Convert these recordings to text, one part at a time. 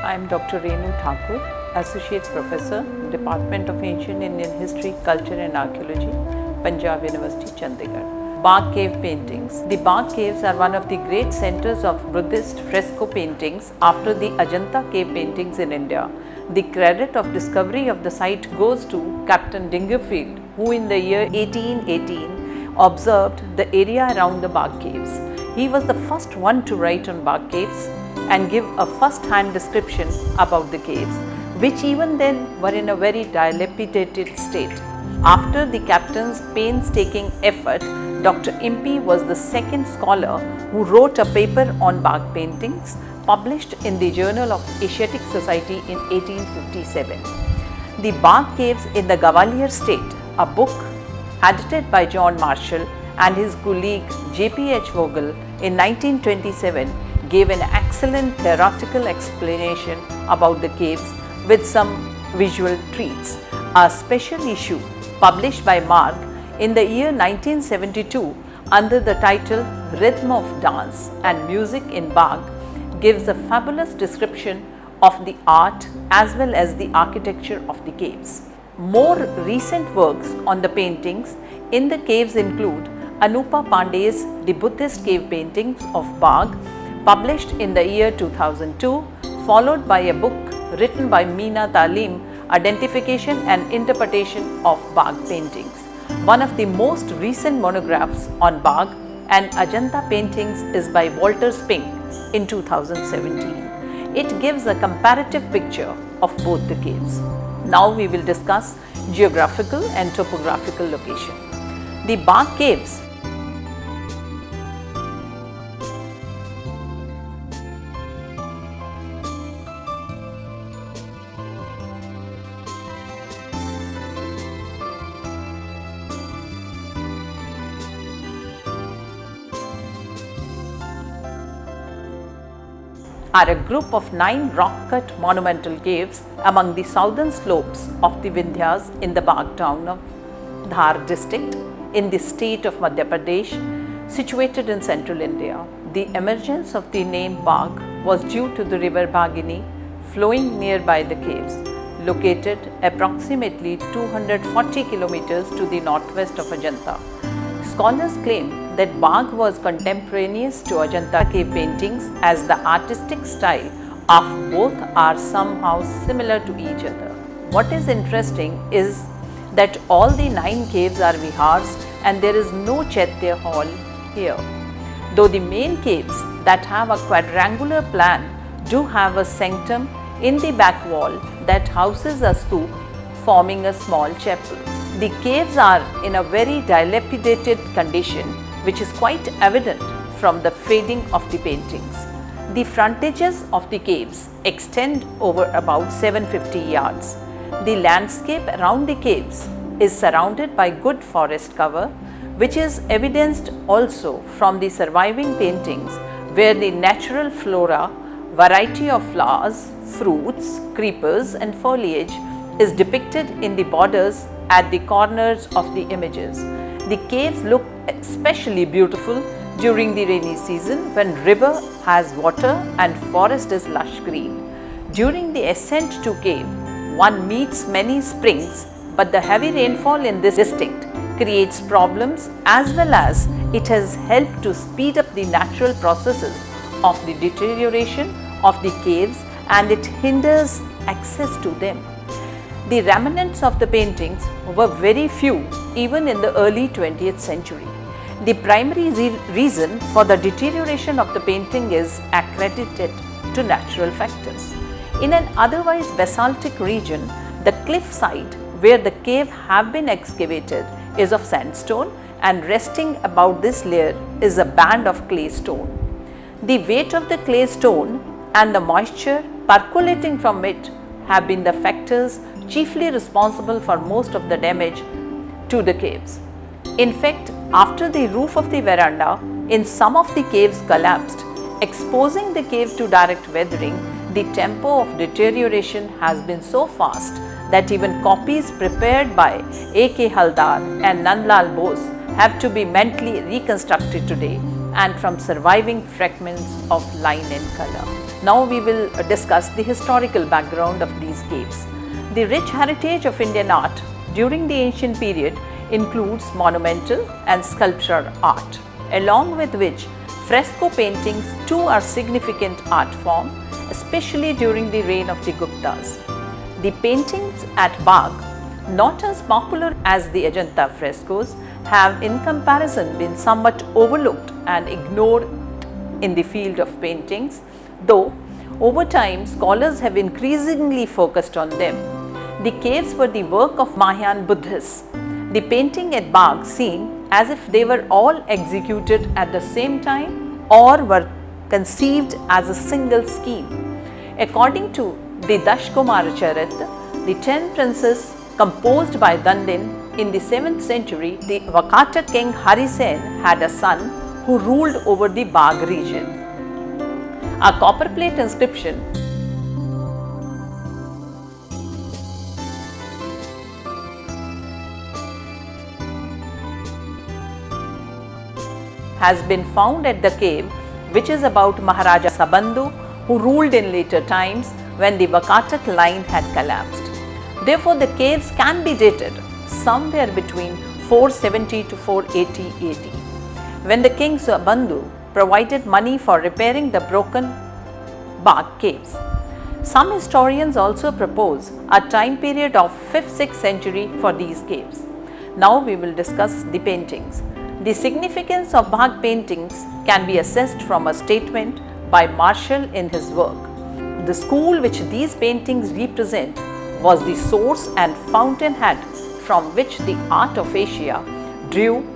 I am Dr. Renu Thakur, Associate Professor, Department of Ancient Indian History, Culture and Archaeology, Punjab University, Chandigarh. Bagh Cave Paintings. The Bagh Caves are one of the great centers of Buddhist fresco paintings after the Ajanta cave paintings in India. The credit of discovery of the site goes to Captain Dingerfield, who in the year 1818 observed the area around the Bagh Caves. He was the first one to write on Bagh Caves and give a first-hand description about the caves, which even then were in a very dilapidated state. After the captain's painstaking effort, Dr. Impey was the second scholar who wrote a paper on Bagh paintings published in the Journal of Asiatic Society in 1857. The Bagh Caves in the Gwalior state, a book edited by John Marshall and his colleague J.P.H. Vogel in 1927, gave an excellent theoretical explanation about the caves with some visual treats. A special issue published by Bagh in the year 1972 under the title Rhythm of Dance and Music in Bagh gives a fabulous description of the art as well as the architecture of the caves. More recent works on the paintings in the caves include Anupa Pandey's The Buddhist Cave Paintings of Bagh, published in the year 2002, followed by a book written by Meena Talim, Identification and Interpretation of Bagh Paintings. One of the most recent monographs on Bagh and Ajanta paintings is by Walter Spink in 2017. It gives a comparative picture of both the caves. Now we will discuss geographical and topographical location. The Bagh Caves are a group of 9 rock-cut monumental caves among the southern slopes of the Vindhyas in the Bagh town of Dhar district in the state of Madhya Pradesh, situated in central India. The emergence of the name Bagh was due to the river Bhagini flowing nearby the caves, located approximately 240 kilometers to the northwest of Ajanta. Scholars claim that Bagh was contemporaneous to Ajanta cave paintings, as the artistic style of both are somehow similar to each other. What is interesting is that all the 9 caves are vihars and there is no Chaitya hall here, though the main caves that have a quadrangular plan do have a sanctum in the back wall that houses a stoop forming a small chapel. The caves are in a very dilapidated condition, which is quite evident from the fading of the paintings. The frontages of the caves extend over about 750 yards. The landscape around the caves is surrounded by good forest cover, which is evidenced also from the surviving paintings, where the natural flora, variety of flowers, fruits, creepers and foliage is depicted in the borders at the corners of the images. The caves look especially beautiful during the rainy season when river has water and forest is lush green. During the ascent to cave, one meets many springs, but the heavy rainfall in this district creates problems, as well as it has helped to speed up the natural processes of the deterioration of the caves and it hinders access to them. The remnants of the paintings were very few even in the early 20th century. The primary reason for the deterioration of the painting is accredited to natural factors. In an otherwise basaltic region, the cliff side where the cave have been excavated is of sandstone, and resting about this layer is a band of clay stone. The weight of the clay stone and the moisture percolating from it have been the factors chiefly responsible for most of the damage to the caves. In fact, after the roof of the veranda in some of the caves collapsed, exposing the cave to direct weathering, the tempo of deterioration has been so fast that even copies prepared by A.K. Haldar and Nandlal Bose have to be mentally reconstructed today and from surviving fragments of line and color. Now we will discuss the historical background of these caves. The rich heritage of Indian art during the ancient period includes monumental and sculptural art, along with which fresco paintings too are significant art form, especially during the reign of the Guptas. The paintings at Bagh, not as popular as the Ajanta frescoes, have in comparison been somewhat overlooked and ignored in the field of paintings, though over time scholars have increasingly focused on them. The caves were the work of Mahayana Buddhists. The painting at Bagh seem as if they were all executed at the same time or were conceived as a single scheme. According to the Dashkumar Charitra, the 10 princes composed by Dandin in the 7th century, the Vakata king Harisen had a son who ruled over the Bagh region. A copper plate inscription has been found at the cave, which is about Maharaja Sabandhu, who ruled in later times when the Vakatak line had collapsed. Therefore, the caves can be dated somewhere between 470 to 480 AD, when the king Sabandhu provided money for repairing the broken Bagh caves. Some historians also propose a time period of 5th-6th century for these caves. Now we will discuss the paintings. The significance of Bagh paintings can be assessed from a statement by Marshall in his work. The school which these paintings represent was the source and fountainhead from which the art of Asia drew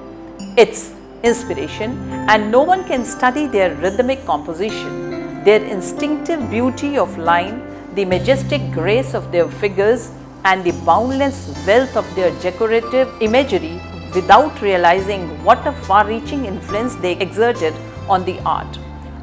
its inspiration, and no one can study their rhythmic composition, their instinctive beauty of line, the majestic grace of their figures, and the boundless wealth of their decorative imagery without realizing what a far-reaching influence they exerted on the art,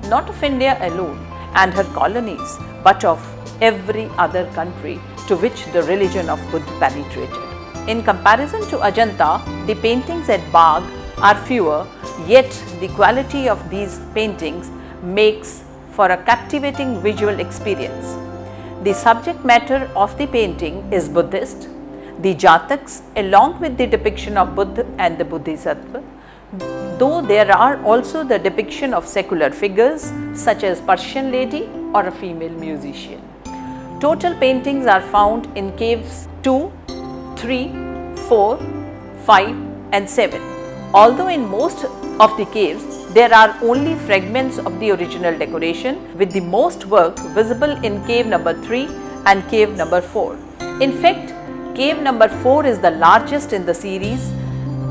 not of India alone and her colonies, but of every other country to which the religion of Buddha penetrated. In comparison to Ajanta, the paintings at Bagh are fewer, yet the quality of these paintings makes for a captivating visual experience. The subject matter of the painting is Buddhist. The Jataks, along with the depiction of Buddha and the Bodhisattva, though there are also the depiction of secular figures such as Persian lady or a female musician. Total paintings are found in caves 2, 3, 4, 5 and 7. Although in most of the caves there are only fragments of the original decoration, with the most work visible in cave number 3 and cave number 4. In fact, cave number 4 is the largest in the series,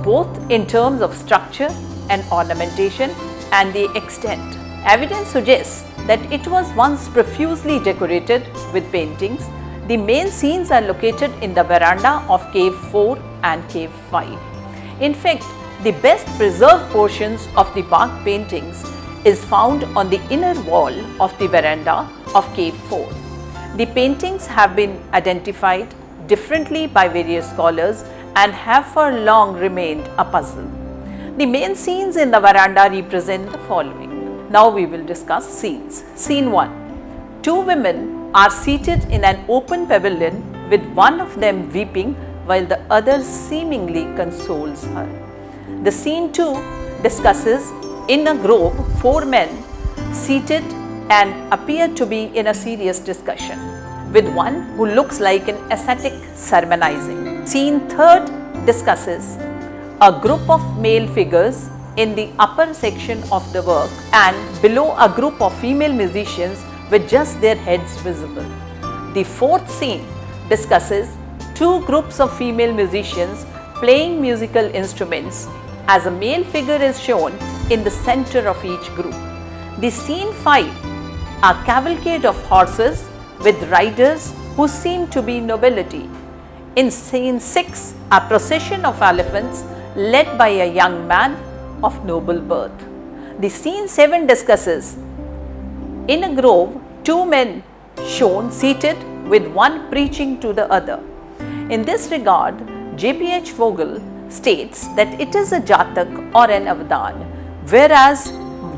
both in terms of structure and ornamentation and the extent. Evidence suggests that it was once profusely decorated with paintings. The main scenes are located in the veranda of cave 4 and cave 5. In fact, the best preserved portions of the Bagh paintings is found on the inner wall of the veranda of cave 4. The paintings have been identified differently by various scholars and have for long remained a puzzle. The main scenes in the veranda represent the following. Now we will discuss scenes. Scene 1. Two women are seated in an open pavilion with one of them weeping while the other seemingly consoles her. The scene 2 discusses in a grove 4 men seated and appear to be in a serious discussion, with one who looks like an ascetic sermonizing. Scene 3 discusses a group of male figures in the upper section of the work and below a group of female musicians with just their heads visible. The 4th scene discusses 2 groups of female musicians playing musical instruments, as a male figure is shown in the center of each group. The scene 5, a cavalcade of horses with riders who seem to be nobility. In scene 6, a procession of elephants led by a young man of noble birth. The scene 7 discusses in a grove 2 men shown seated with one preaching to the other. In this regard, J.P.H. Vogel states that it is a Jatak or an Avdan, whereas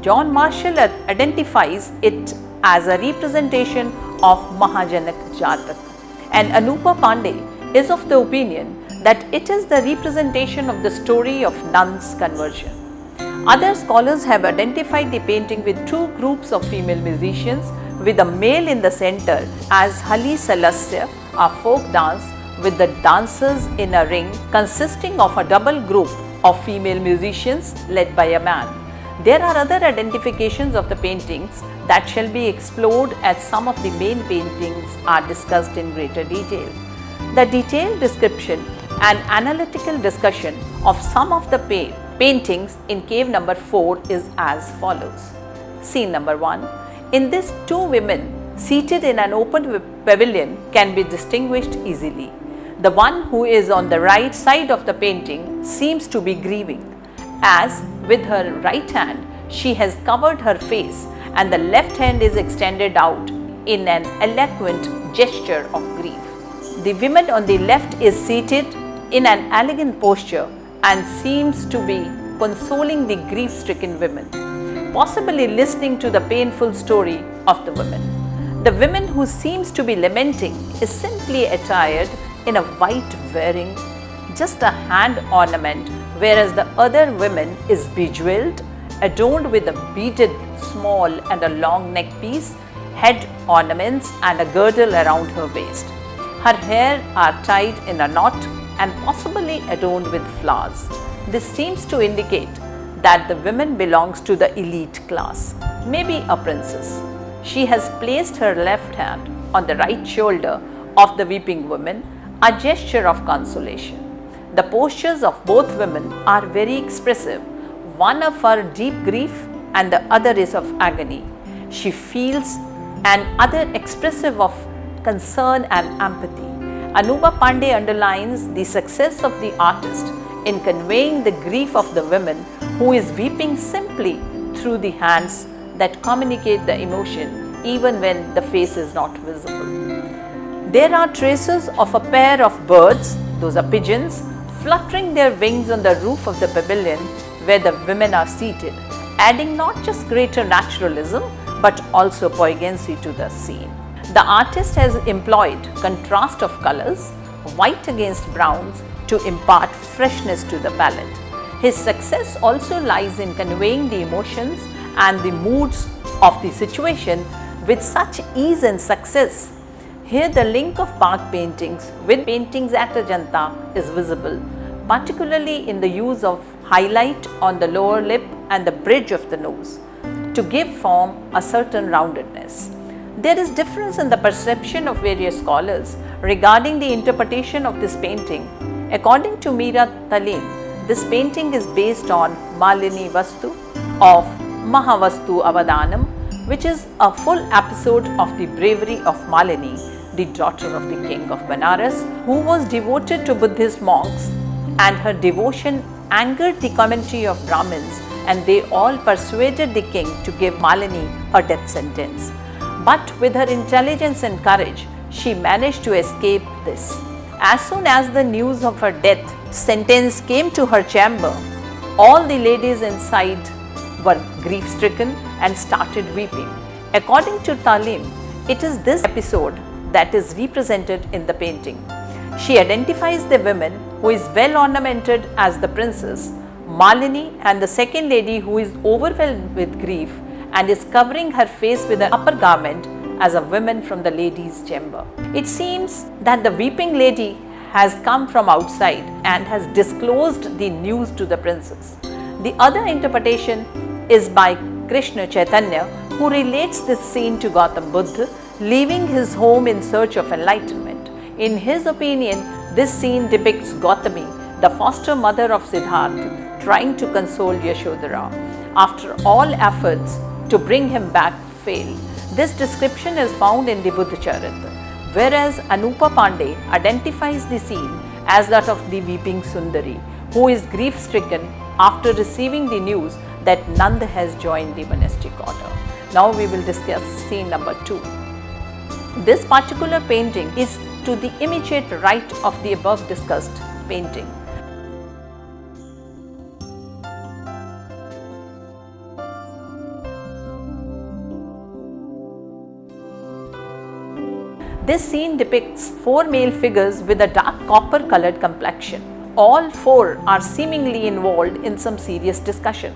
John Marshall identifies it as a representation of Mahajanak Jatak, and Anupa Pandey is of the opinion that it is the representation of the story of Nand's conversion. Other scholars have identified the painting with two groups of female musicians, with a male in the center as Hali Salasya, a folk dance with the dancers in a ring consisting of a double group of female musicians led by a man. There are other identifications of the paintings that shall be explored as some of the main paintings are discussed in greater detail. The detailed description and analytical discussion of some of the paintings in cave number 4 is as follows. Scene number 1. In this, two women seated in an open pavilion can be distinguished easily. The one who is on the right side of the painting seems to be grieving, as with her right hand she has covered her face and the left hand is extended out in an eloquent gesture of grief. The woman on the left is seated in an elegant posture and seems to be consoling the grief-stricken women, possibly listening to the painful story of the women. The woman who seems to be lamenting is simply attired in a white, wearing just a hand ornament, whereas the other woman is bejeweled, adorned with a beaded small and a long neck piece, head ornaments and a girdle around her waist. Her hair are tied in a knot and possibly adorned with flowers. This seems to indicate that the woman belongs to the elite class, maybe a princess. She has placed her left hand on the right shoulder of the weeping woman, a gesture of consolation. The postures of both women are very expressive, one of her deep grief and the other is of agony. She feels, and other expressive of concern and empathy. Anupa Pandey underlines the success of the artist in conveying the grief of the woman who is weeping simply through the hands that communicate the emotion even when the face is not visible. There are traces of a pair of birds, those are pigeons, fluttering their wings on the roof of the pavilion where the women are seated, adding not just greater naturalism but also poignancy to the scene. The artist has employed contrast of colors, white against browns, to impart freshness to the palette. His success also lies in conveying the emotions and the moods of the situation with such ease and success. Here the link of Bagh paintings with paintings at Ajanta is visible, particularly in the use of highlight on the lower lip and the bridge of the nose, to give form a certain roundedness. There is difference in the perception of various scholars regarding the interpretation of this painting. According to Meera Talim, this painting is based on Malini Vastu of Mahavastu Avadanam, which is a full episode of the bravery of Malini, the daughter of the king of Benares, who was devoted to Buddhist monks, and her devotion angered the commentary of Brahmins, and they all persuaded the king to give Malini a death sentence. But with her intelligence and courage, she managed to escape this. As soon as the news of her death sentence came to her chamber, all the ladies inside were grief-stricken and started weeping. According to Talim, it is this episode that is represented in the painting. She identifies the woman who is well ornamented as the princess, Malini, and the second lady who is overwhelmed with grief and is covering her face with an upper garment as a woman from the ladies' chamber. It seems that the weeping lady has come from outside and has disclosed the news to the princess. The other interpretation is by Krishna Chaitanya, who relates this scene to Gautam Buddha leaving his home in search of enlightenment. In his opinion, this scene depicts Gautami, the foster mother of Siddhartha, trying to console Yashodhara after all efforts to bring him back failed. This description is found in the Buddha Charitra, whereas Anupa Pandey identifies the scene as that of the weeping Sundari, who is grief-stricken after receiving the news that Nanda has joined the monastic order. Now we will discuss scene number 2. This particular painting is to the immediate right of the above discussed painting. This scene depicts 4 male figures with a dark copper colored complexion. All 4 are seemingly involved in some serious discussion.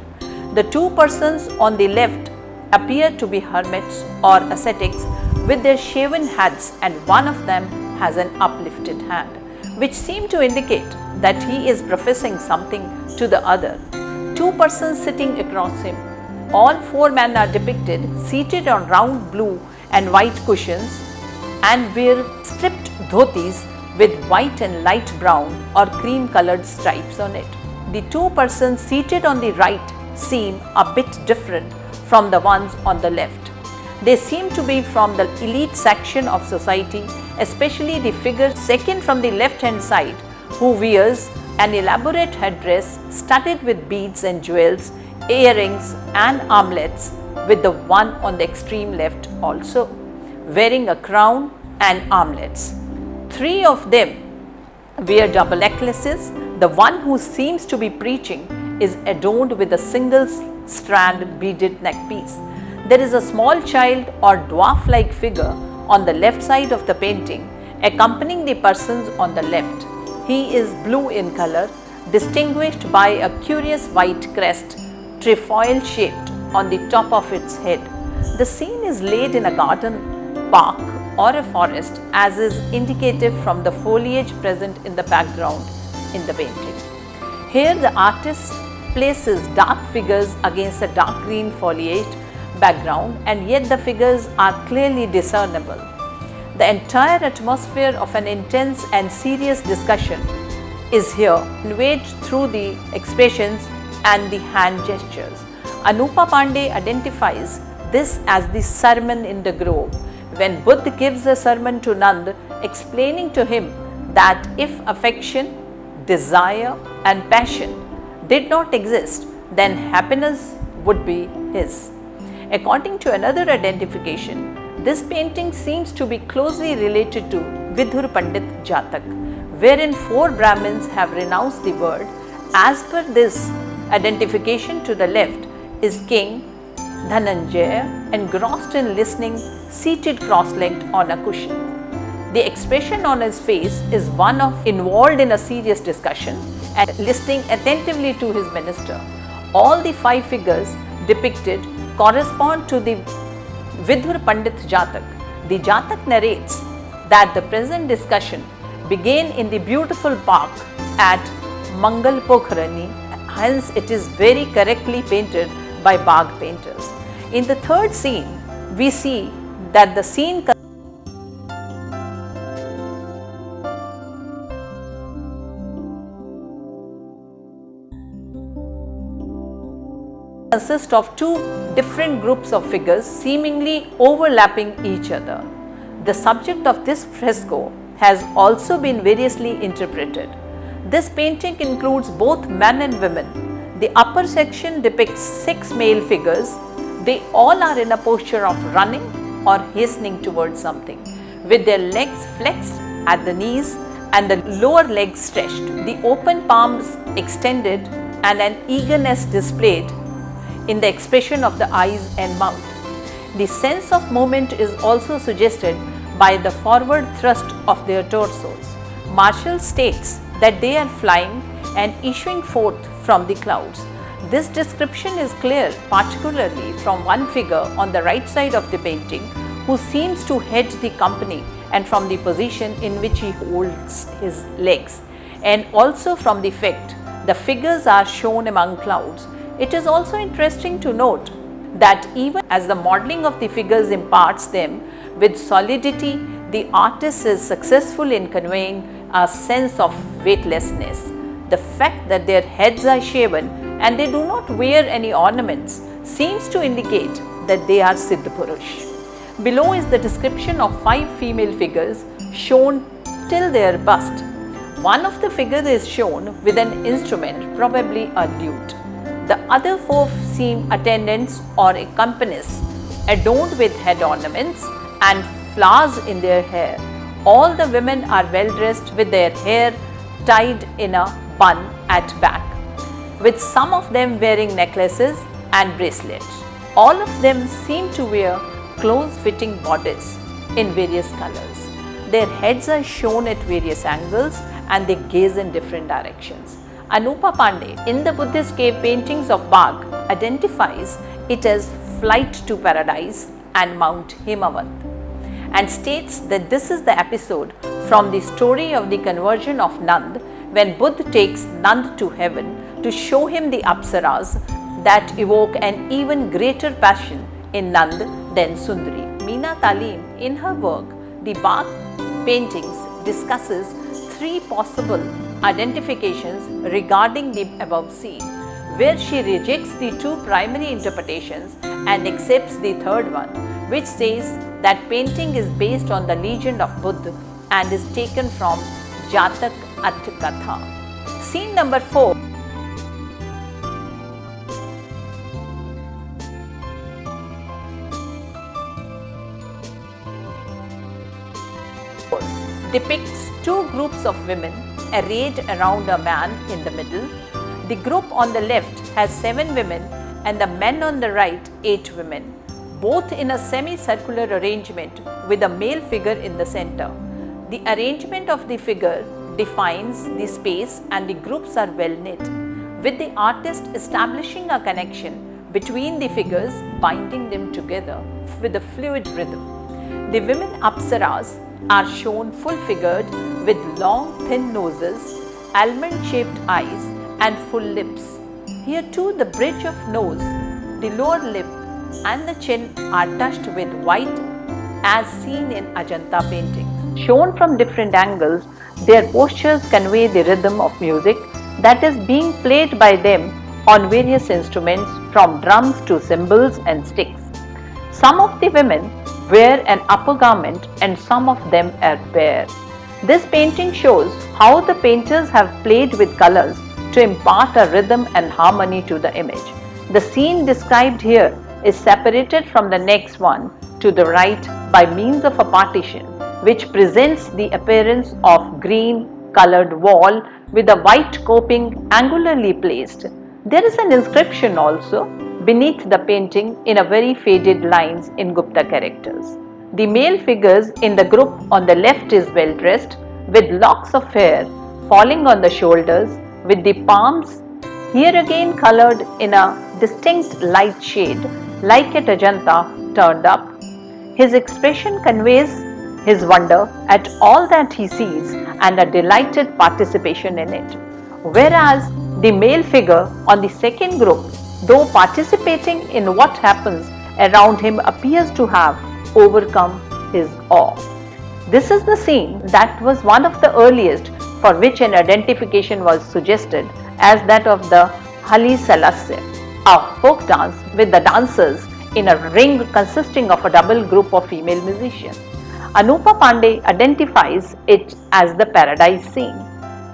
The 2 persons on the left appear to be hermits or ascetics with their shaven heads, and one of them has an uplifted hand, which seem to indicate that he is professing something to the other. 2 persons sitting across him. All 4 men are depicted seated on round blue and white cushions and wear stripped dhotis with white and light brown or cream colored stripes on it. The 2 persons seated on the right seem a bit different from the ones on the left. They seem to be from the elite section of society, especially the figure second from the left hand side, who wears an elaborate headdress studded with beads and jewels, earrings and armlets, with the one on the extreme left also wearing a crown and armlets. 3 of them wear double necklaces. The one who seems to be preaching is adorned with a single strand beaded neckpiece. There is a small child or dwarf-like figure on the left side of the painting, accompanying the persons on the left. He is blue in color, distinguished by a curious white crest, trefoil shaped on the top of its head. The scene is laid in a garden, park or a forest, as is indicative from the foliage present in the background in the painting. Here the artist places dark figures against a dark green foliaged background, and yet the figures are clearly discernible. The entire atmosphere of an intense and serious discussion is here conveyed through the expressions and the hand gestures. Anupa Pandey identifies this as the sermon in the grove, when Buddha gives a sermon to Nand, explaining to him that if affection, desire and passion did not exist, then happiness would be his. According to another identification, this painting seems to be closely related to Vidhur Pandit Jatak, wherein 4 Brahmins have renounced the world. As per this identification, to the left is King Dhananjaya, engrossed in listening, seated cross-legged on a cushion. The expression on his face is one of involved in a serious discussion and listening attentively to his minister. All the 5 figures depicted correspond to the Vidhur Pandit Jatak. The Jatak narrates that the present discussion began in the beautiful park at Mangal Pokharani, hence it is very correctly painted by Bagh painters. In the third scene, we see that the scene consists of 2 different groups of figures seemingly overlapping each other. The subject of this fresco has also been variously interpreted. This painting includes both men and women. The upper section depicts 6 male figures. They all are in a posture of running or hastening towards something, with their legs flexed at the knees and the lower legs stretched, the open palms extended, and an eagerness displayed in the expression of the eyes and mouth. The sense of movement is also suggested by the forward thrust of their torsos. Marshall states that they are flying and issuing forth from the clouds. This description is clear, particularly from one figure on the right side of the painting, who seems to head the company, and from the position in which he holds his legs, and also from the fact the figures are shown among clouds. It is also interesting to note that even as the modeling of the figures imparts them with solidity, the artist is successful in conveying a sense of weightlessness. The fact that their heads are shaven and they do not wear any ornaments seems to indicate that they are Siddha Purush. Below is the description of 5 female figures shown till their bust. One of the figures is shown with an instrument, probably a lute. The other 4 seem attendants or accompanies, adorned with head ornaments and flowers in their hair. All the women are well dressed with their hair tied in a bun at back, with some of them wearing necklaces and bracelets. All of them seem to wear close-fitting bodices in various colors. Their heads are shown at various angles and they gaze in different directions. Anupa Pandey in the Buddhist cave paintings of Bagh identifies it as flight to paradise and Mount Himavat, and states that this is the episode from the story of the conversion of Nand, when Buddha takes Nand to heaven to show him the apsaras that evoke an even greater passion in Nand than Sundari. Meena Talim in her work The Bagh Paintings discusses three possible identifications regarding the above scene, where she rejects the two primary interpretations and accepts the third one, which says that painting is based on the legend of Buddha and is taken from Jatak Atkatha. Scene number 4. Depicts two groups of women arrayed around a man in the middle. The group on the left has 7 women and the men on the right 8 women, both in a semicircular arrangement with a male figure in the center. The arrangement of the figure defines the space and the groups are well knit, with the artist establishing a connection between the figures, binding them together with a fluid rhythm. The women apsaras are shown full-figured with long thin noses, almond-shaped eyes and full lips. Here too the bridge of nose, the lower lip and the chin are touched with white as seen in Ajanta paintings. Shown from different angles, their postures convey the rhythm of music that is being played by them on various instruments from drums to cymbals and sticks. Some of the women wear an upper garment and some of them are bare. This painting shows how the painters have played with colors to impart a rhythm and harmony to the image. The scene described here is separated from the next one to the right by means of a partition, which presents the appearance of green colored wall with a white coping angularly placed. There is an inscription also beneath the painting in a very faded lines in Gupta characters. The male figures in the group on the left is well dressed with locks of hair falling on the shoulders, with the palms here again colored in a distinct light shade like at Ajanta turned up. His expression conveys his wonder at all that he sees and a delighted participation in it. Whereas the male figure on the second group, though participating in what happens around him, appears to have overcome his awe. This is the scene that was one of the earliest for which an identification was suggested as that of the Hali Salasya, a folk dance with the dancers in a ring consisting of a double group of female musicians. Anupa Pandey identifies it as the paradise scene.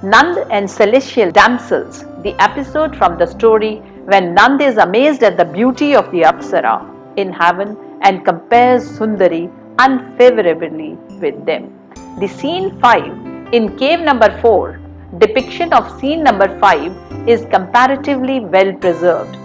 Nand and Celestial Damsels, the episode from the story when Nand is amazed at the beauty of the Apsara in heaven and compares Sundari unfavorably with them. The scene 5 in cave number 4, depiction of scene number 5 is comparatively well preserved.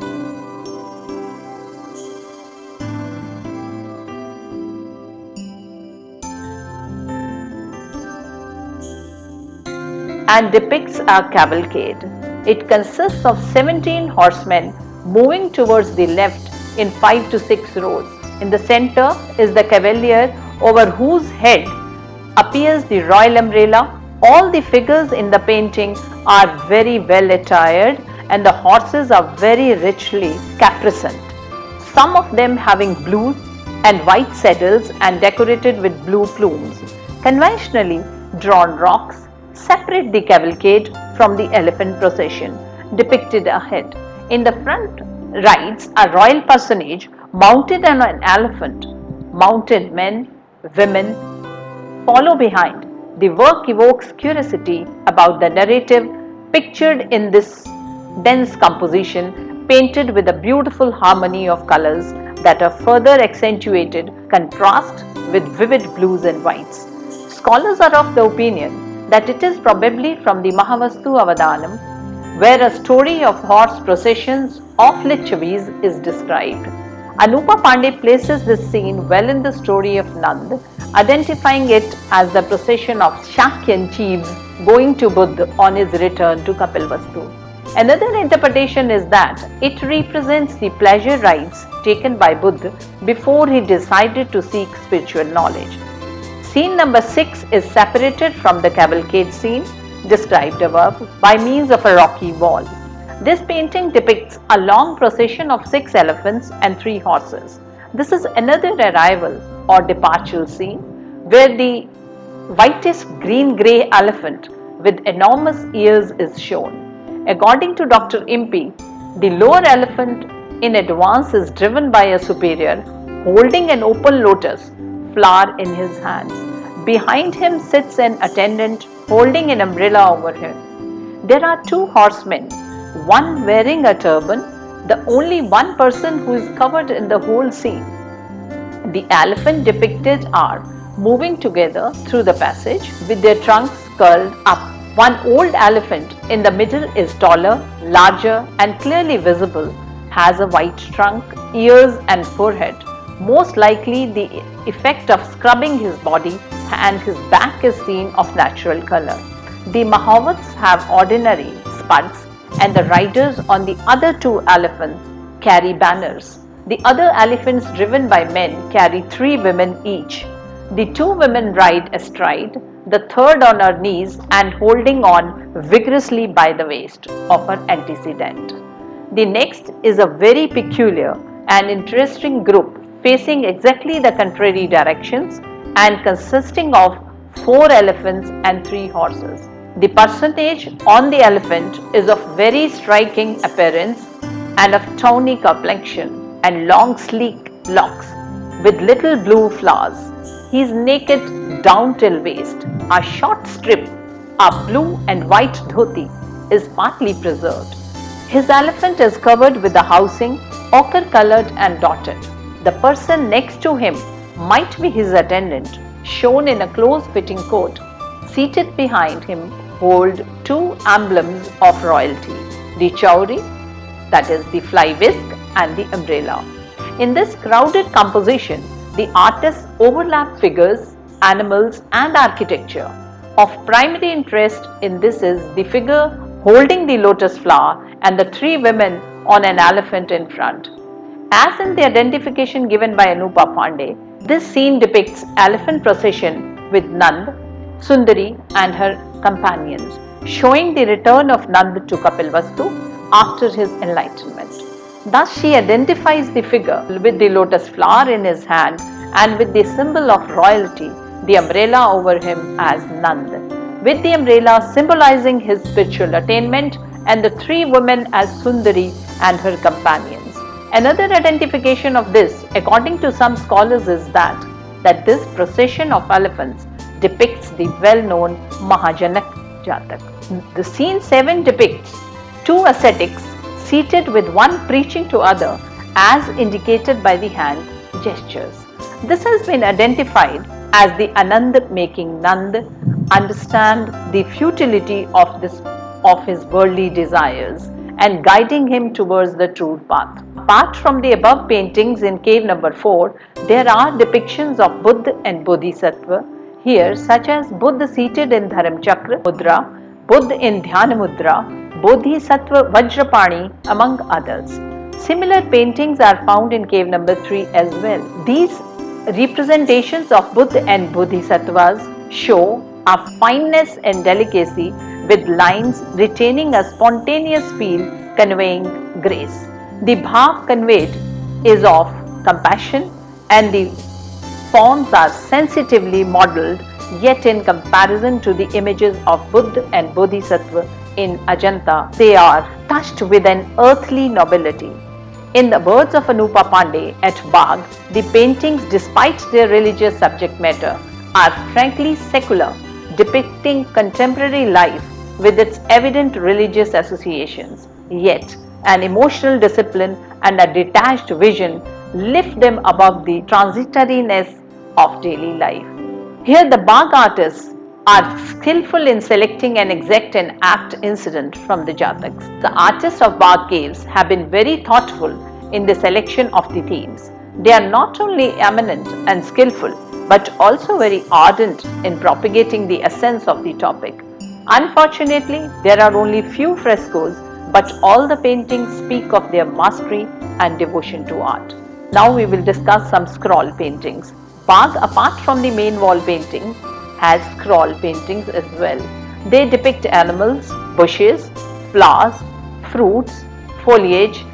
And depicts a cavalcade. It consists of 17 horsemen moving towards the left in 5 to 6 rows. In the center is the cavalier over whose head appears the royal umbrella. All the figures in the painting are very well attired and the horses are very richly caparisoned, some of them having blue and white saddles and decorated with blue plumes. Conventionally drawn rocks separate the cavalcade from the elephant procession depicted ahead. In the front rides a royal personage mounted on an elephant. Mounted men, women follow behind. The work evokes curiosity about the narrative pictured in this dense composition, painted with a beautiful harmony of colors that are further accentuated contrast with vivid blues and whites. Scholars are of the opinion that it is probably from the Mahavastu Avadanam, where a story of horse processions of Lichavis is described. Anupa Pandey places this scene well in the story of Nand, identifying it as the procession of Shakyan chiefs going to Buddha on his return to Kapilvastu. Another interpretation is that it represents the pleasure rides taken by Buddha before he decided to seek spiritual knowledge. Scene number 6 is separated from the cavalcade scene described above by means of a rocky wall. This painting depicts a long procession of 6 elephants and 3 horses. This is another arrival or departure scene where the whitish green-grey elephant with enormous ears is shown. According to Dr. Impey, the lower elephant in advance is driven by a superior holding an open lotus flower in his hands. Behind him sits an attendant holding an umbrella over him. There are 2 horsemen, one wearing a turban, the only one person who is covered in the whole scene. The elephant depicted are moving together through the passage with their trunks curled up. One old elephant in the middle is taller, larger and clearly visible, has a white trunk, ears and forehead, most likely the effect of scrubbing his body, and his back is seen of natural color. The Mahawats have ordinary spuds and the riders on the other 2 elephants carry banners. The other elephants driven by men carry 3 women each. The 2 women ride astride, the third on her knees and holding on vigorously by the waist of her antecedent. The next is a very peculiar and interesting group facing exactly the contrary directions and consisting of 4 elephants and 3 horses. The personage on the elephant is of very striking appearance and of tawny complexion and long sleek locks with little blue flowers. He is naked down till waist. A short strip, a blue and white dhoti, is partly preserved. His elephant is covered with a housing, ochre colored and dotted. The person next to him might be his attendant, shown in a close-fitting coat. Seated behind him hold 2 emblems of royalty, the chauri, that is the fly whisk, and the umbrella. In this crowded composition, the artists overlap figures, animals and architecture. Of primary interest in this is the figure holding the lotus flower and the 3 women on an elephant in front. As in the identification given by Anupa Pandey, this scene depicts elephant procession with Nand, Sundari and her companions, showing the return of Nand to Kapilvastu after his enlightenment. Thus she identifies the figure with the lotus flower in his hand and with the symbol of royalty, the umbrella over him, as Nand, with the umbrella symbolizing his spiritual attainment and the 3 women as Sundari and her companions. Another identification of this, according to some scholars, is that this procession of elephants depicts the well-known Mahajanak Jatak. The scene 7 depicts 2 ascetics seated with one preaching to other as indicated by the hand gestures. This has been identified as the Anand making Nand understand the futility of his worldly desires and guiding him towards the true path. Apart from the above paintings in cave number 4, there are depictions of Buddha and Bodhisattva here, such as Buddha seated in Dharam Chakra Mudra, Buddha in Dhyana Mudra, Bodhisattva Vajrapani, among others. Similar paintings are found in cave number 3 as well. These representations of Buddha and Bodhisattvas show a fineness and delicacy with lines retaining a spontaneous feel conveying grace. The bhav conveyed is of compassion and the forms are sensitively modelled, yet in comparison to the images of Buddha and Bodhisattva in Ajanta, they are touched with an earthly nobility. In the words of Anupa Pandey at Bagh, the paintings, despite their religious subject matter, are frankly secular, depicting contemporary life with its evident religious associations. Yet, an emotional discipline and a detached vision lift them above the transitoriness of daily life. Here, the Bagh artists are skillful in selecting an exact and apt incident from the Jataks. The artists of Bagh caves have been very thoughtful in the selection of the themes. They are not only eminent and skillful, but also very ardent in propagating the essence of the topic. Unfortunately, there are only few frescoes, but all the paintings speak of their mastery and devotion to art. Now we will discuss some scroll paintings. Bagh, apart from the main wall painting, has scroll paintings as well. They depict animals, bushes, flowers, fruits, foliage.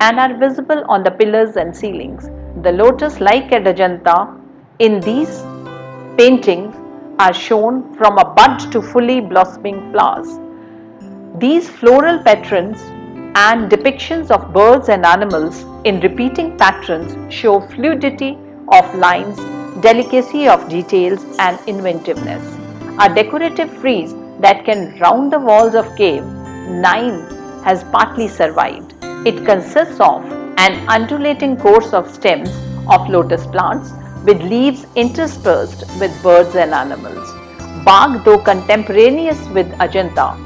And are visible on the pillars and ceilings. The lotus like at Ajanta in these paintings are shown from a bud to fully blossoming flowers. These floral patterns and depictions of birds and animals in repeating patterns show fluidity of lines, delicacy of details and inventiveness. A decorative frieze that can round the walls of cave 9 has partly survived. It consists of an undulating course of stems of lotus plants with leaves interspersed with birds and animals. Bagh, though contemporaneous with Ajanta,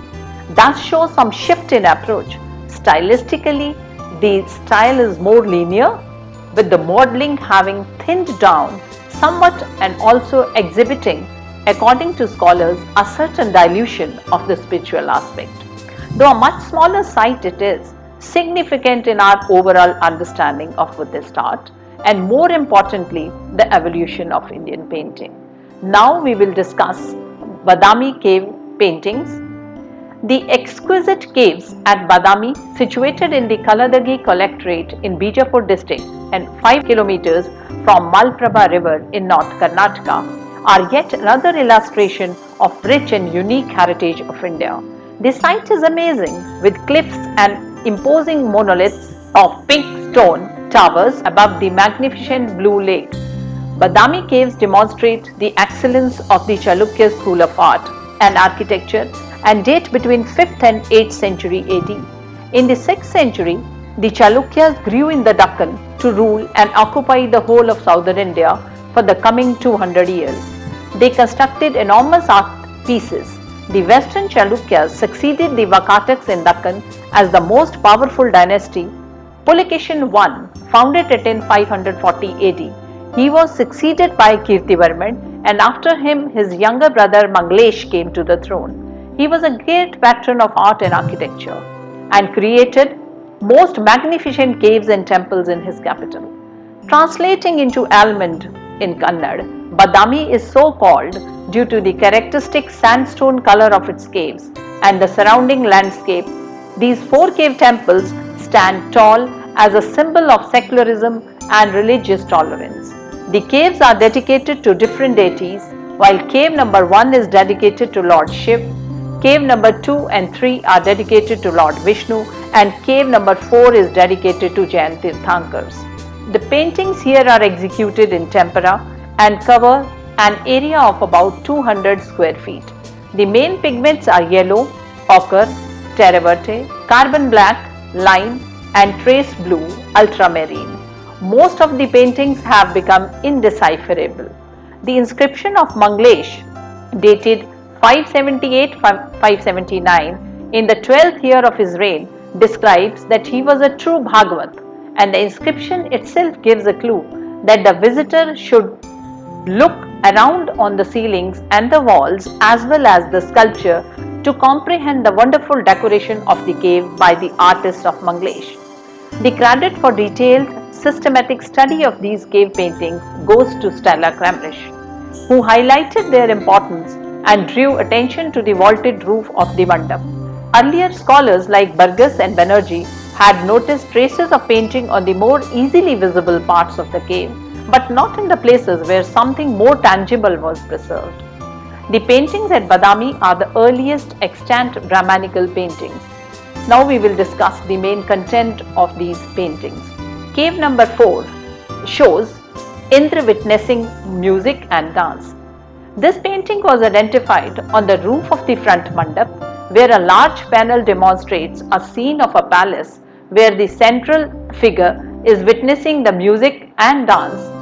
does show some shift in approach. Stylistically, the style is more linear, with the modeling having thinned down somewhat and also exhibiting, according to scholars, a certain dilution of the spiritual aspect. Though a much smaller site it is, significant in our overall understanding of Buddhist art and more importantly the evolution of Indian painting. Now we will discuss Badami cave paintings. The exquisite caves at Badami, situated in the Kaladagi collectorate in Bijapur district and 5 kilometers from Malprabha river in North Karnataka, are yet another illustration of rich and unique heritage of India. The site is amazing, with cliffs and imposing monoliths of pink stone towers above the magnificent blue lake. Badami caves demonstrate the excellence of the Chalukya school of art and architecture and date between 5th and 8th century AD. In the 6th century, the Chalukyas grew in the Deccan to rule and occupy the whole of southern India for the coming 200 years. They constructed enormous art pieces. The Western Chalukyas succeeded the Vakataks in Deccan as the most powerful dynasty. Pulikeshin I, founded in 540 AD. He was succeeded by Kirtivarman, and after him his younger brother Manglesh came to the throne. He was a great patron of art and architecture and created most magnificent caves and temples in his capital. Translating into almond in Kannada, Badami is so called due to the characteristic sandstone color of its caves and the surrounding landscape. These 4 cave temples stand tall as a symbol of secularism and religious tolerance. The caves are dedicated to different deities, while cave number 1 is dedicated to Lord Shiv, cave number 2 and 3 are dedicated to Lord Vishnu, and cave number 4 is dedicated to Jain Tirthankars. The paintings here are executed in tempera and cover an area of about 200 square feet. The main pigments are yellow, ochre, terracotta, carbon black, lime and trace blue, ultramarine. Most of the paintings have become indecipherable. The inscription of Manglesh, dated 578-579, in the 12th year of his reign, describes that he was a true Bhagavat, and the inscription itself gives a clue that the visitor should look around on the ceilings and the walls as well as the sculpture to comprehend the wonderful decoration of the cave by the artist of Manglesh. The credit for detailed, systematic study of these cave paintings goes to Stella Kramrisch, who highlighted their importance and drew attention to the vaulted roof of the mandap. Earlier scholars like Burgess and Banerjee had noticed traces of painting on the more easily visible parts of the cave, but not in the places where something more tangible was preserved. The paintings at Badami are the earliest extant Brahmanical paintings. Now we will discuss the main content of these paintings. Cave number 4 shows Indra witnessing music and dance. This painting was identified on the roof of the front mandap, where a large panel demonstrates a scene of a palace where the central figure is witnessing the music and dance.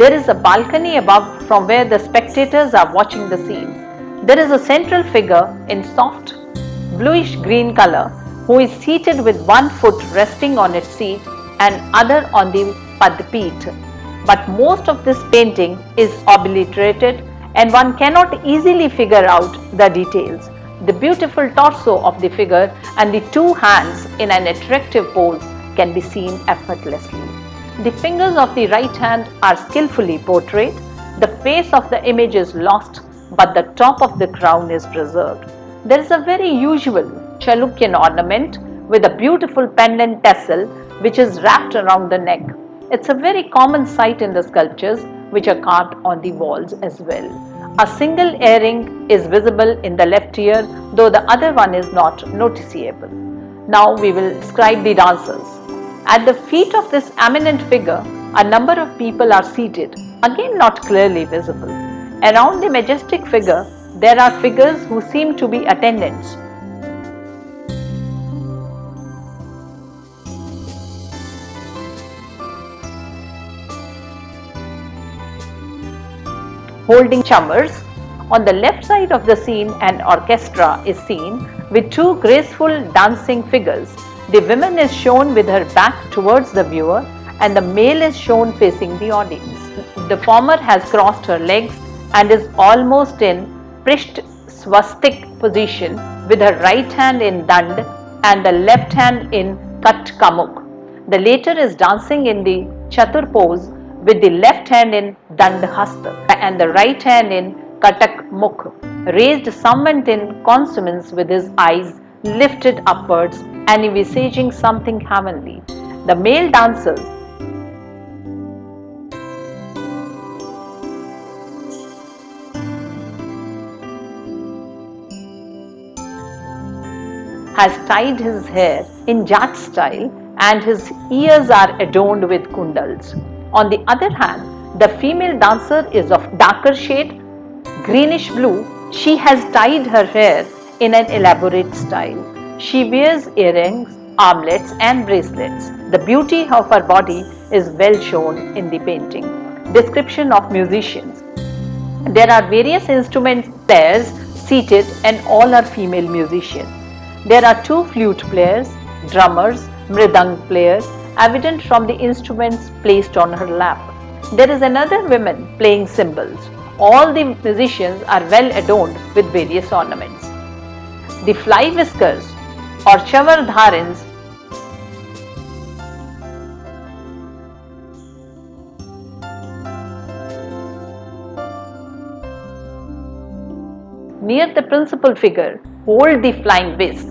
There is a balcony above from where the spectators are watching the scene. There is a central figure in soft bluish green color who is seated with one foot resting on its seat and other on the padpeet. But most of this painting is obliterated and one cannot easily figure out the details. The beautiful torso of the figure and the two hands in an attractive pose can be seen effortlessly. The fingers of the right hand are skillfully portrayed. The face of the image is lost, but the top of the crown is preserved. There is a very usual Chalukyan ornament with a beautiful pendant tassel which is wrapped around the neck. It's a very common sight in the sculptures which are carved on the walls as well. A single earring is visible in the left ear, though the other one is not noticeable. Now we will describe the dancers. At the feet of this eminent figure, a number of people are seated, again not clearly visible. Around the majestic figure, there are figures who seem to be attendants. Holding chummers. On the left side of the scene, an orchestra is seen with two graceful dancing figures. The woman is shown with her back towards the viewer and the male is shown facing the audience. The former has crossed her legs and is almost in Prisht swastik position with her right hand in Dand and the left hand in Kat Kamuk. The latter is dancing in the Chatur pose with the left hand in Dand Hasta and the right hand in Katak Mukh, raised somewhat in consonance with his eyes lifted upwards and envisaging something heavenly. The male dancers has tied his hair in Jat style and his ears are adorned with kundals. On the other hand, the female dancer is of darker shade, greenish blue. She has tied her hair in an elaborate style. She wears earrings, armlets and bracelets. The beauty of her body is well shown in the painting. Description of musicians. There are various instrument players seated and all are female musicians. There are two flute players, drummers, mridang players, evident from the instruments placed on her lap. There is another woman playing cymbals. All the musicians are well adorned with various ornaments. The fly whiskers or chavar dharins near the principal figure hold the flying whisk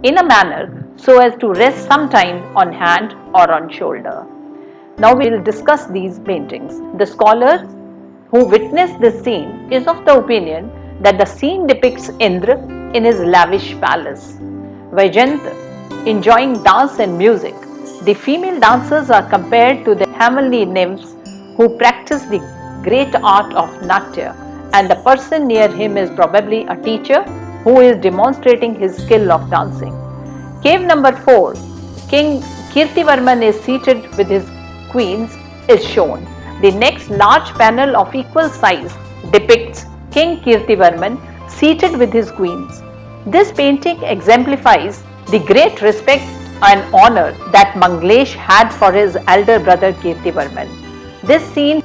in a manner so as to rest sometime on hand or on shoulder. Now we will discuss these paintings. The scholar who witnessed this scene is of the opinion that the scene depicts Indra in his lavish palace, Vaijayanta enjoying dance and music. The female dancers are compared to the heavenly nymphs who practice the great art of Natya, and the person near him is probably a teacher who is demonstrating his skill of dancing. Cave number 4, King Kirtivarman is seated with his queens is shown. The next large panel of equal size depicts King Kirtivarman seated with his queens. This painting exemplifies the great respect and honor that Manglesh had for his elder brother Kirtivarman. This scene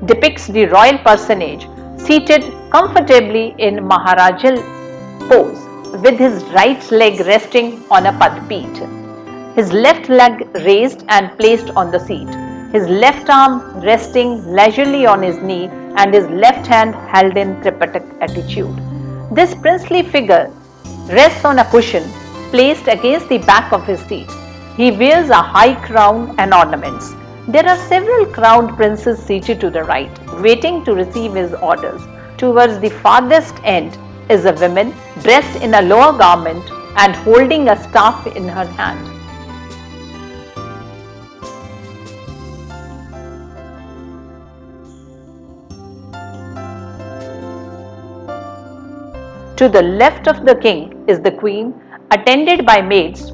depicts the royal personage seated comfortably in Maharajal pose with his right leg resting on a padpeet. his left leg raised and placed on the seat, his left arm resting leisurely on his knee and his left hand held in Tripatak attitude. This princely figure rests on a cushion placed against the back of his seat. He wears a high crown and ornaments. There are several crowned princes seated to the right, waiting to receive his orders. Towards the farthest end is a woman dressed in a lower garment and holding a staff in her hand. To the left of the king is the queen, attended by maids.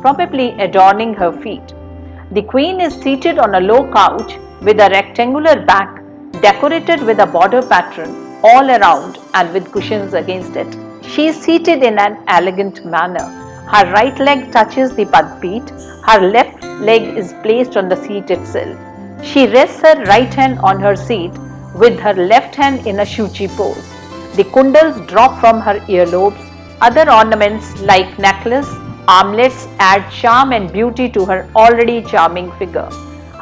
Probably adorning her feet. The queen is seated on a low couch with a rectangular back decorated with a border pattern all around and with cushions against it. She is seated in an elegant manner. Her right leg touches the padpeet, her left leg is placed on the seat itself. She rests her right hand on her seat with her left hand in a shuchi pose. The kundals drop from her earlobes. Other ornaments like necklace, armlets add charm and beauty to her already charming figure.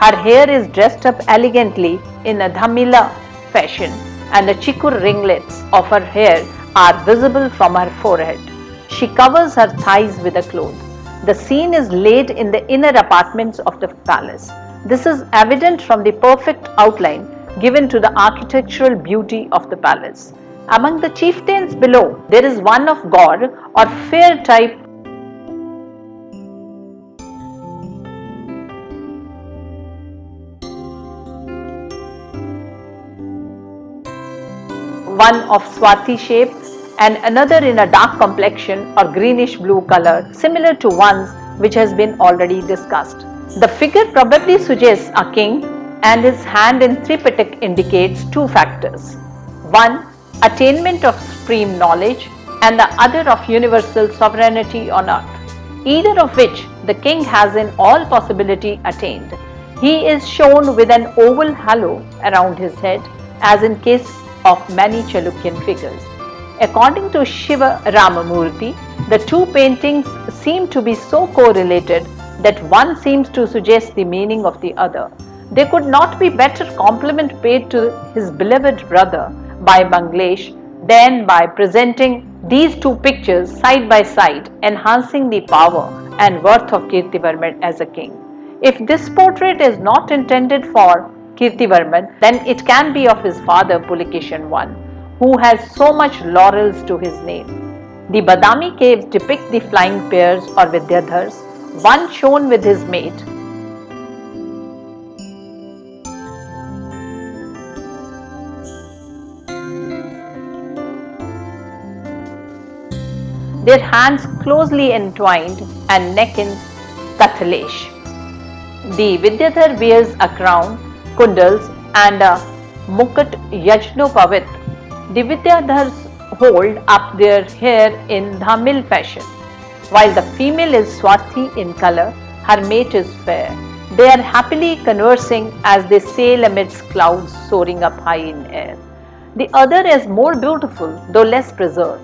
Her hair is dressed up elegantly in a dhamila fashion and the chikur ringlets of her hair are visible from her forehead. She covers her thighs with a cloth. The scene is laid in the inner apartments of the palace. This is evident from the perfect outline given to the architectural beauty of the palace. Among the chieftains below, there is one of Gaur or fair type one of Swati shape and another in a dark complexion or greenish blue color, similar to ones which has been already discussed. The figure probably suggests a king and his hand in Tripatak indicates two factors. One, attainment of supreme knowledge and the other of universal sovereignty on earth, either of which the king has in all possibility attained. He is shown with an oval halo around his head as in case of many Chalukyan figures. According to Shiva Ramamurthy, the two paintings seem to be so correlated that one seems to suggest the meaning of the other. There could not be better compliment paid to his beloved brother by Bangladesh than by presenting these two pictures side by side, enhancing the power and worth of Kirtivarman as a king. If this portrait is not intended for Kirtivarman, then it can be of his father Pulikeshin I, who has so much laurels to his name. The Badami caves depict the flying pairs or Vidyadhars, one shown with his mate. Their hands closely entwined and neck in Kathalesh. The Vidyadhar wears a crown, kundals and a mukut yajnopavit. The Vidyadhars hold up their hair in Dhamil fashion. While the female is swarthi in color, her mate is fair. They are happily conversing as they sail amidst clouds soaring up high in air. The other is more beautiful, though less preserved.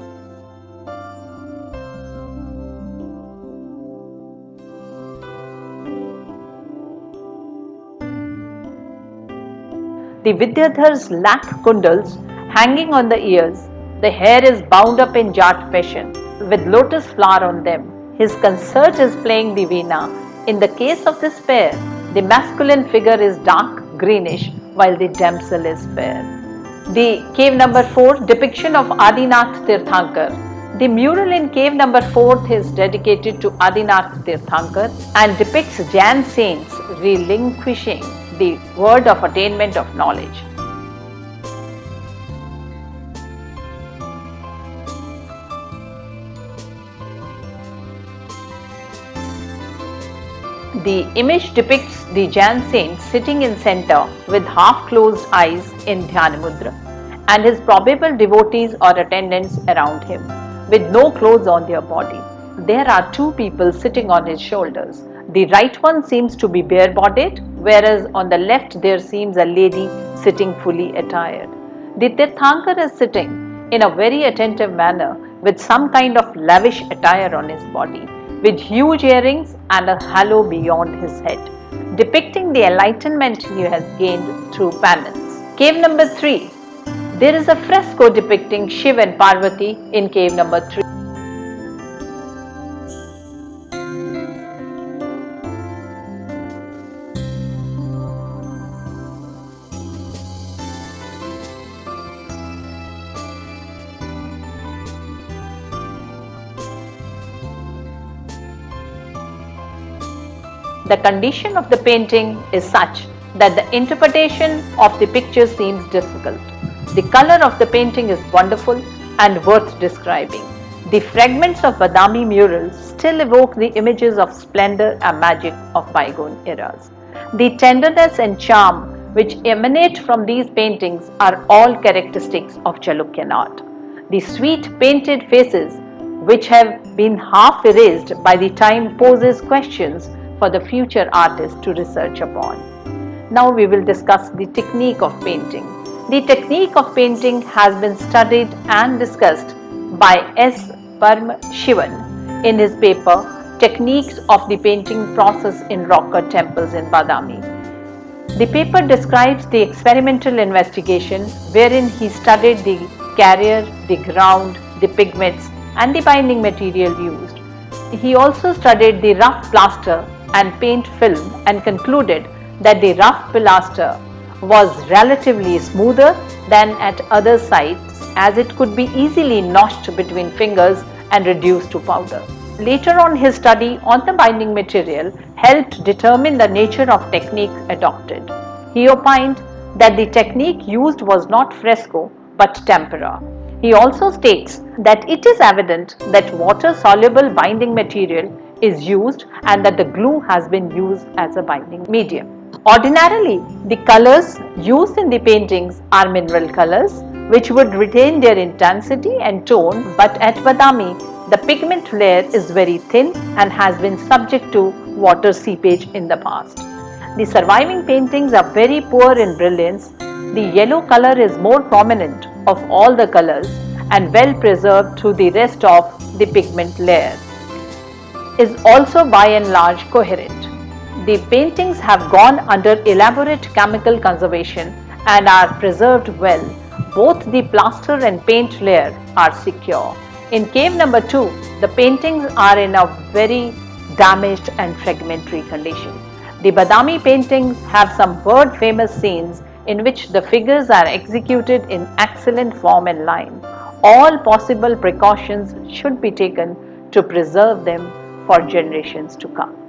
The Vidyadhars lack kundals hanging on the ears. The hair is bound up in jat fashion with lotus flower on them. His consort is playing the veena. In the case of this pair, the masculine figure is dark greenish while the damsel is fair. The cave number 4 depiction of Adinath Tirthankar. The mural in cave number 4 is dedicated to Adinath Tirthankar and depicts Jain saints relinquishing the word of attainment of knowledge. The image depicts the Jain saint sitting in center with half-closed eyes in Dhyana Mudra and his probable devotees or attendants around him with no clothes on their body. there are two people sitting on his shoulders. The right one seems to be bare-bodied, whereas on the left there seems a lady sitting fully attired. The Tirthankar is sitting in a very attentive manner with some kind of lavish attire on his body, with huge earrings and a halo beyond his head, depicting the enlightenment he has gained through penance. Cave number 3. There is a fresco depicting Shiv and Parvati in cave number 3. The condition of the painting is such that the interpretation of the picture seems difficult. The color of the painting is wonderful and worth describing. The fragments of Badami murals still evoke the images of splendor and magic of bygone eras. The tenderness and charm which emanate from these paintings are all characteristics of Chalukyan art. The sweet painted faces, which have been half erased by the time, poses questions for the future artist to research upon. Now we will discuss the technique of painting. The technique of painting has been studied and discussed by S. Parm Shivan in his paper Techniques of the Painting Process in Rock Cut Temples in Badami. The paper describes the experimental investigation wherein he studied the carrier, the ground, the pigments and the binding material used. He also studied the rough plaster and paint film and concluded that the rough plaster was relatively smoother than at other sites, as it could be easily notched between fingers and reduced to powder. Later on, his study on the binding material helped determine the nature of technique adopted. He opined that the technique used was not fresco but tempera. He also states that it is evident that water-soluble binding material is used and that the glue has been used as a binding medium. Ordinarily, the colors used in the paintings are mineral colors which would retain their intensity and tone, but at Badami, the pigment layer is very thin and has been subject to water seepage in the past. The surviving paintings are very poor in brilliance. The yellow color is more prominent of all the colors and well preserved through the rest of the pigment layer. Is also by and large coherent. The paintings have gone under elaborate chemical conservation and are preserved well. Both the plaster and paint layer are secure. In cave number 2, the paintings are in a very damaged and fragmentary condition. The Badami paintings have some world famous scenes in which the figures are executed in excellent form and line. All possible precautions should be taken to preserve them for generations to come.